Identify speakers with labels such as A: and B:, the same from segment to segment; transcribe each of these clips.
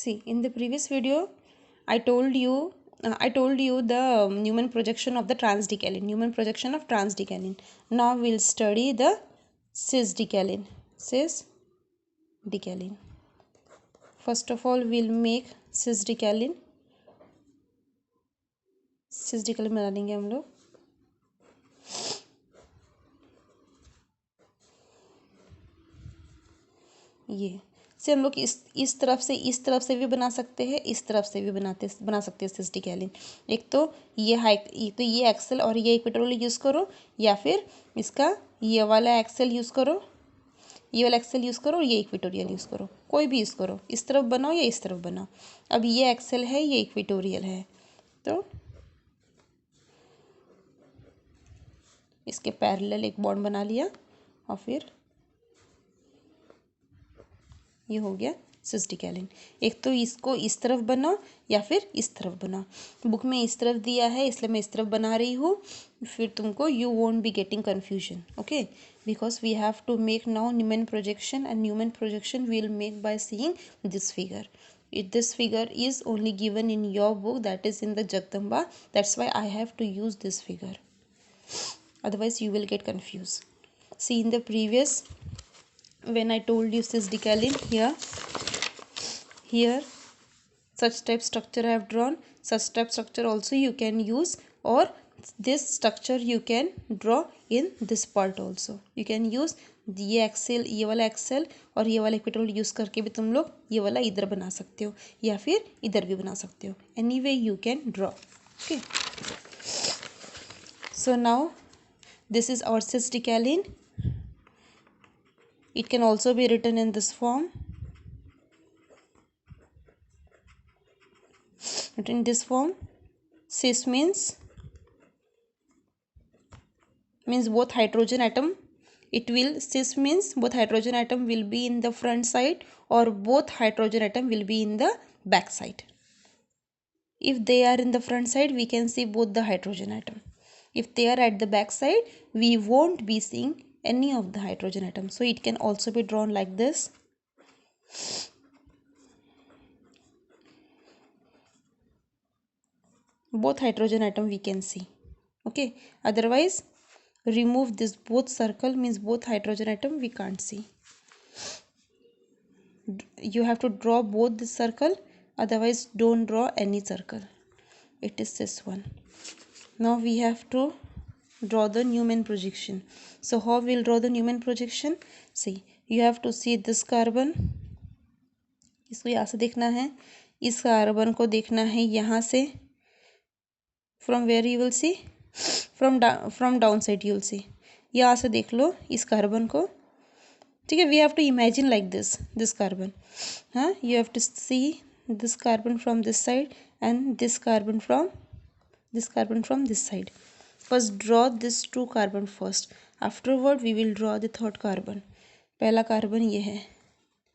A: See, in the previous video, I told you the Newman projection of the transdecalene, Newman projection of transdecalene. Now we'll study the cisdecalene. Cisdecalene. First of all, we'll make cisdecalene. cisdecalene बना देंगे हम लोग. ये से हम लोग इस तरफ से भी बना सकते हैं, इस तरफ से भी बना सकते हैं cisdecalene. एक तो ये एक्सेल और ये इक्वेटोरियल यूज़ करो, या फिर इसका ये वाला एक्सेल यूज़ करो, ये वाला एक्सेल यूज़ करो और ये इक्वेटोरियल यूज़ करो, कोई भी यूज़ करो. इस तरफ बनाओ या इस तरफ बनाओ. अब ये एक्सेल है, ये इक्वेटोरियल है, तो इसके पैरेलल एक बॉन्ड बना लिया और फिर ये हो गया cisdecalene. एक तो इसको इस तरफ बनाओ या फिर इस तरफ बनाओ. बुक में इस तरफ दिया है इसलिए मैं इस तरफ बना रही हूँ. फिर तुमको you won't be getting confusion. Okay, because we have to make now Newman projection, and Newman projection will make by seeing this figure. This figure is only given in your book, that is in the Jagdamba. That's why I have to use this figure. Otherwise you will get confused. See, in the previous, when I told you cisdecalene, here such type structure I have drawn. Such type structure also you can use, or this structure you can draw in this part also. You can use ये Excel, ये वाला Excel और ये वाला equatorial use करके भी तुम लोग ये वाला इधर बना सकते हो या फिर इधर भी बना सकते हो. Anyway you can draw. Okay, so now this is our cisdecalene. It can also be written in this form. In this form, cis means both hydrogen atom. Cis means both hydrogen atom will be in the front side or both hydrogen atom will be in the back side. If they are in the front side, we can see both the hydrogen atom. If they are at the back side, we won't be seeing any of the hydrogen atom. So it can also be drawn like this. Both hydrogen atom we can see. Okay, otherwise remove this both circle, means both hydrogen atom we can't see. You have to draw both this circle, otherwise don't draw any circle. It is this one. Now we have to draw the Newman projection. So how we'll draw the Newman projection? See, you have to see this carbon. इसको यहाँ से देखना है, इस carbon को देखना है यहाँ से. From where you will see? From down side you will see. यहाँ से देख लो इस कार्बन को. ठीक है, we have to imagine like this carbon. हाँ, you have to see this carbon from this side and this carbon from this side. First draw this two carbon first. Afterward we will draw the third carbon. पहला carbon ये है,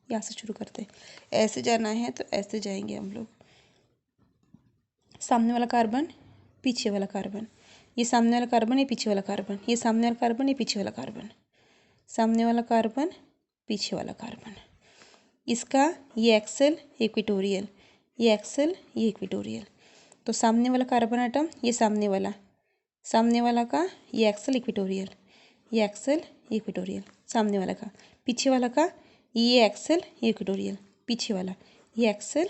A: यहाँ से शुरू करते हैं. ऐसे जाना है तो ऐसे जाएंगे हम लोग. सामने वाला कार्बन, पीछे वाला कार्बन. ये सामने वाला कार्बन, ये पीछे वाला कार्बन. ये सामने वाला कार्बन, ये पीछे वाला कार्बन. सामने वाला कार्बन, पीछे वाला कार्बन. इसका ये एक्सेल, इक्वेटोरियल, ये एक्सेल, ये इक्वेटोरियल. तो सामने वाला कार्बन एटम, ये सामने वाला का ये एक्सेल, इक्वेटोरियल, ये एक्सेल, इक्वेटोरियल. सामने वाला का, पीछे वाला का ये एक्सेल, ये इक्वेटोरियल. पीछे वाला ये एक्सेल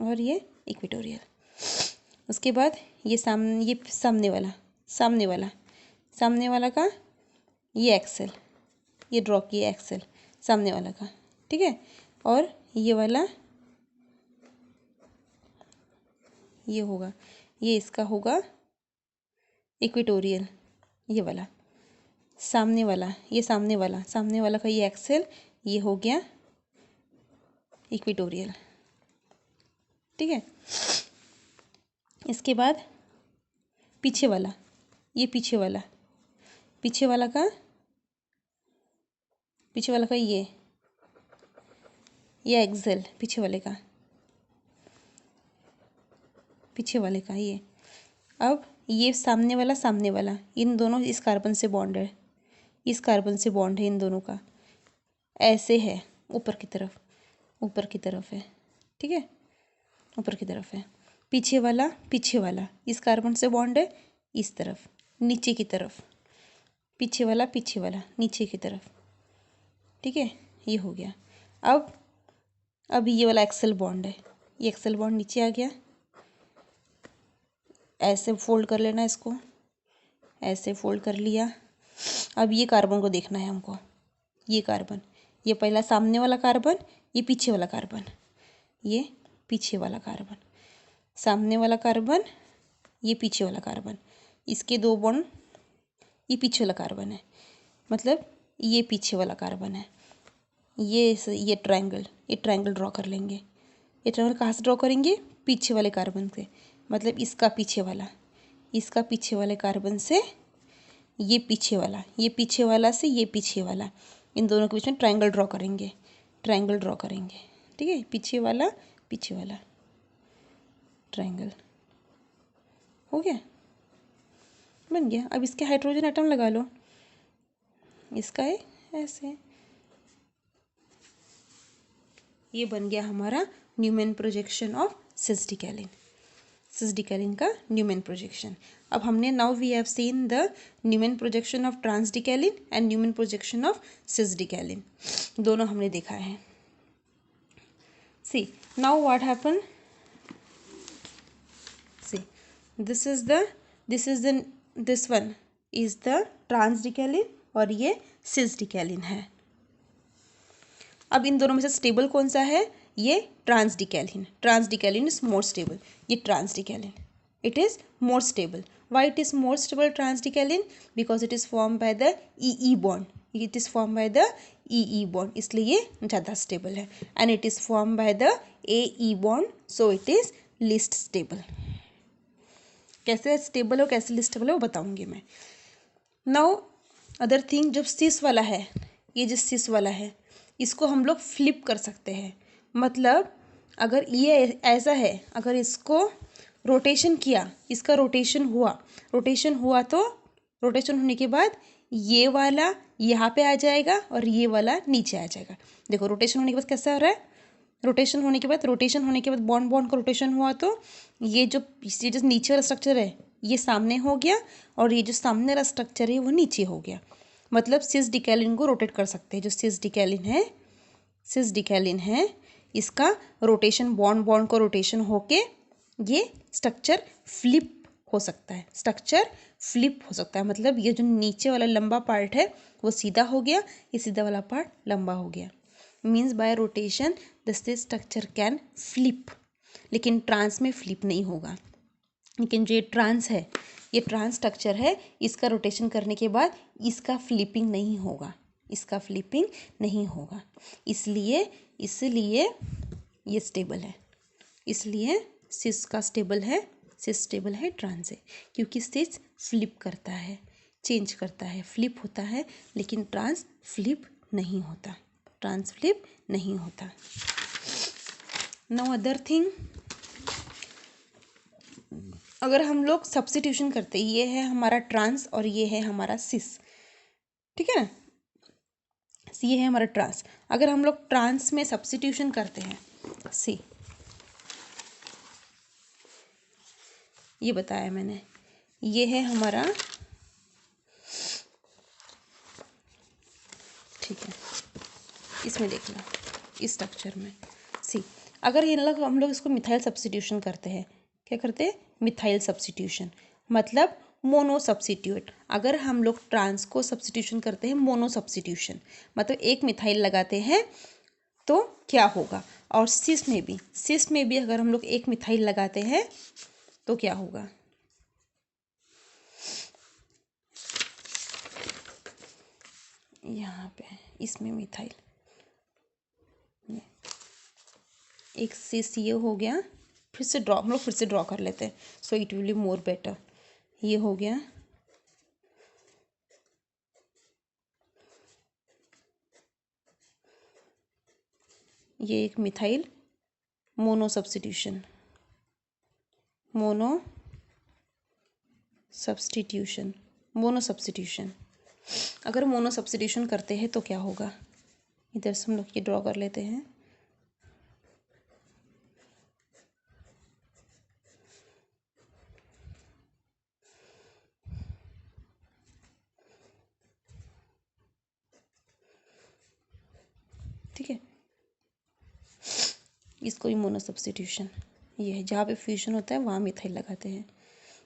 A: और ये इक्वेटोरियल. उसके बाद ये सामने वाला का ये एक्सेल, ये ड्रॉ किया एक्सेल सामने वाला का. ठीक है, और ये वाला ये होगा, ये इसका होगा इक्वेटोरियल. ये वाला सामने वाला का ये एक्सेल, ये हो गया इक्वेटोरियल. ठीक है, इसके बाद पीछे वाला ये एक्सेल, पीछे वाले का ये. अब ये सामने वाला इन दोनों इस कार्बन से बॉन्ड है, इन दोनों का ऐसे है ऊपर की तरफ. ऊपर की तरफ है, ठीक है, ऊपर की तरफ है। पीछे वाला इस कार्बन से बॉन्ड है इस तरफ, नीचे की तरफ, पीछे वाला नीचे की तरफ, ठीक है, ये हो गया। अब ये वाला एक्सेल बॉन्ड है, ये एक्सेल बॉन्ड नीचे आ गया, ऐसे फोल्ड कर लेना इसको, ऐसे फोल्ड कर लिया। अब ये कार्बन को देखना है हमको, ये कार्बन, ये पहला सामने वाला कार्बन, ये पीछे वाला कार्बन, ये पीछे वाला कार्बन, सामने वाला कार्बन, ये पीछे वाला कार्बन, इसके दो बॉन्ड, ये पीछे वाला कार्बन है, मतलब ये पीछे वाला कार्बन है। ये ट्रायंगल ड्रॉ कर लेंगे। ये ट्रायंगल कहाँ से ड्रॉ करेंगे? पीछे वाले कार्बन से, मतलब इसका पीछे वाले कार्बन से ये पीछे वाला से ये पीछे वाला, इन दोनों के बीच में ट्रायंगल ड्रॉ करेंगे, ठीक है, पीछे वाला ट्रायंगल हो गया, बन गया। अब इसके हाइड्रोजन एटम लगा लो, इसका है ऐसे, ये बन गया हमारा न्यूमैन प्रोजेक्शन ऑफ सिस-डिकैलिन का न्यूमैन प्रोजेक्शन। अब हमने now we have seen the Newman projection of trans decalin and Newman projection of cis decalin, दोनों हमने देखा है। See now what happen, see this one is the trans decalin और ये सिस-डिकैलिन है। अब इन दोनों में से स्टेबल कौन सा है? ये ट्रांसडिकैलिन इज मोर स्टेबल, ये trans decalin it is more stable. Why it is more stable trans decalin? Because it is form by the e bond, इसलिए ये ज़्यादा स्टेबल है। And it is form by the a bond, so it is least stable. कैसे stable हो, कैसे list stable है, वो बताऊंगी मैं। नाउ अदर थिंग, जो सिस वाला है, ये जो सिस वाला है, इसको हम लोग फ्लिप कर सकते हैं। मतलब अगर ये ऐसा है, अगर इसको रोटेशन किया, इसका रोटेशन हुआ तो रोटेशन होने के बाद ये वाला यहाँ पे आ जाएगा और ये वाला नीचे आ जाएगा। देखो रोटेशन होने के बाद कैसा हो रहा है, रोटेशन होने के बाद बॉन्ड का रोटेशन हुआ तो ये जो नीचे वाला स्ट्रक्चर है ये सामने हो गया और ये जो सामने वाला स्ट्रक्चर है वो नीचे हो गया। मतलब सिस-डिकैलिन को रोटेट कर सकते हैं। जो सिस-डिकैलिन है इसका रोटेशन, बॉन्ड को रोटेशन होके ये स्ट्रक्चर फ्लिप हो सकता है। मतलब ये जो नीचे वाला लंबा पार्ट है वो सीधा हो गया, ये सीधा वाला पार्ट लंबा हो गया। Means by rotation this structure can flip, लेकिन ट्रांस में फ्लिप नहीं होगा। लेकिन जो ये ट्रांस स्ट्रक्चर है, इसका रोटेशन करने के बाद इसका फ्लिपिंग नहीं होगा, इसलिए ये स्टेबल है। इसलिए सिस का स्टेबल है, सिस स्टेबल है ट्रांस से, क्योंकि सिस फ्लिप करता है, चेंज करता है, फ्लिप होता है, लेकिन ट्रांस फ्लिप नहीं होता। नाउ अदर थिंग, अगर हम लोग सब्स्टिट्यूशन करते, ये है हमारा ट्रांस और ये है हमारा सिस, ठीक है ना, ये है हमारा ट्रांस। अगर हम लोग ट्रांस में सब्स्टिट्यूशन करते हैं, सी ये बताया मैंने, ये है हमारा, ठीक है, इसमें देख लो, इस स्ट्रक्चर में सी, अगर ये हम लोग इसको मिथाइल सब्स्टिट्यूशन करते हैं, क्या करते हैं? मिथाइल सब्स्टिट्यूशन, मतलब मोनो सब्स्टिट्यूट। अगर हम लोग ट्रांस को सब्स्टिट्यूशन करते हैं मोनो सब्स्टिट्यूशन, मतलब एक मिथाइल लगाते हैं तो क्या होगा। और सिस में भी अगर हम लोग एक मिथाइल लगाते हैं तो क्या होगा। यहाँ पे इसमें मिथाइल, एक सिस ये हो गया, हम लोग फिर से ड्रॉ कर लेते हैं, so it will be more better. ये हो गया, ये एक मिथाइल मोनो सब्स्टिट्यूशन, अगर मोनो सब्स्टिट्यूशन करते हैं तो क्या होगा। इधर से हम लोग ये ड्रॉ कर लेते हैं, इसको भी मोनो सब्स्टिट्यूशन। ये है जहाँ पे फ्यूजन होता है वहाँ मिथाइल लगाते हैं।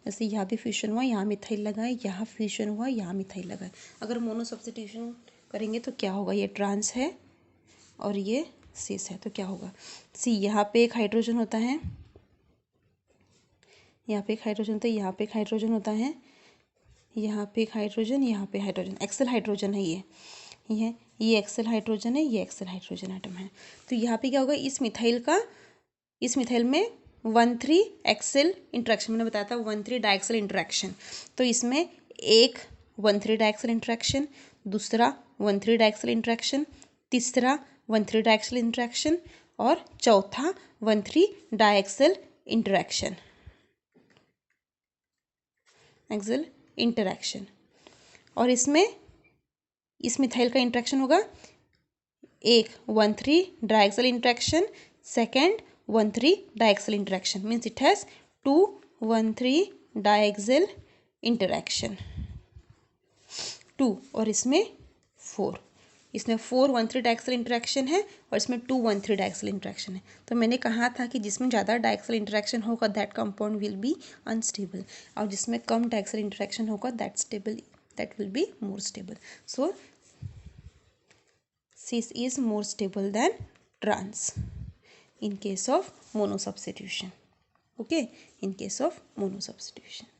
A: जैसे यहाँ पे फ्यूजन हुआ यहाँ मिथाइल लगाए, यहाँ फ्यूजन हुआ यहाँ मिथाइल लगाए। अगर मोनो सब्स्टिट्यूशन करेंगे तो क्या होगा, ये ट्रांस है और ये सिस है, तो क्या होगा, सी यहाँ पे एक हाइड्रोजन होता है, यहाँ पे एक हाइड्रोजन होता है, यहाँ पे एक हाइड्रोजन होता है, यहाँ पे एक हाइड्रोजन, यहाँ पे हाइड्रोजन, एक्सेल हाइड्रोजन है ये एक्सेल हाइड्रोजन है, ये एक्सेल हाइड्रोजन एटम है। तो यहाँ पे क्या होगा, इस मिथाइल में 1,3 एक्सेल इंटरेक्शन, मैंने बताया था 1,3 डाइक्सेल इंटरेक्शन। तो इसमें एक 1,3 डाइक्सेल इंटरेक्शन, दूसरा 1,3 डाइक्सेल इंटरेक्शन, तीसरा 1,3 डाइक्सेल इंटरेक्शन और चौथा 1,3 डाइक्सेल इंटरेक्शन, एक्सेल इंटरेक्शन। और इसमें इस मिथाइल का इंटरेक्शन होगा एक 1,3 diaxial interaction, second 1,3 diaxial interaction, means it has 2 1,3 diaxial interaction, 2 और इसमें 4, इसमें 4 1,3 डाइक्सेल इंटरेक्शन है और इसमें 2 1,3 डाइक्सेल इंटरेक्शन है। तो मैंने कहा था कि जिसमें ज़्यादा डाइक्सेल इंटरेक्शन होगा that compound will be unstable, और जिसमें कम डाइक्सेल इंटरेक्शन होगा that will be more stable. So cis is more stable than trans in case of mono substitution. Okay, in case of mono substitution.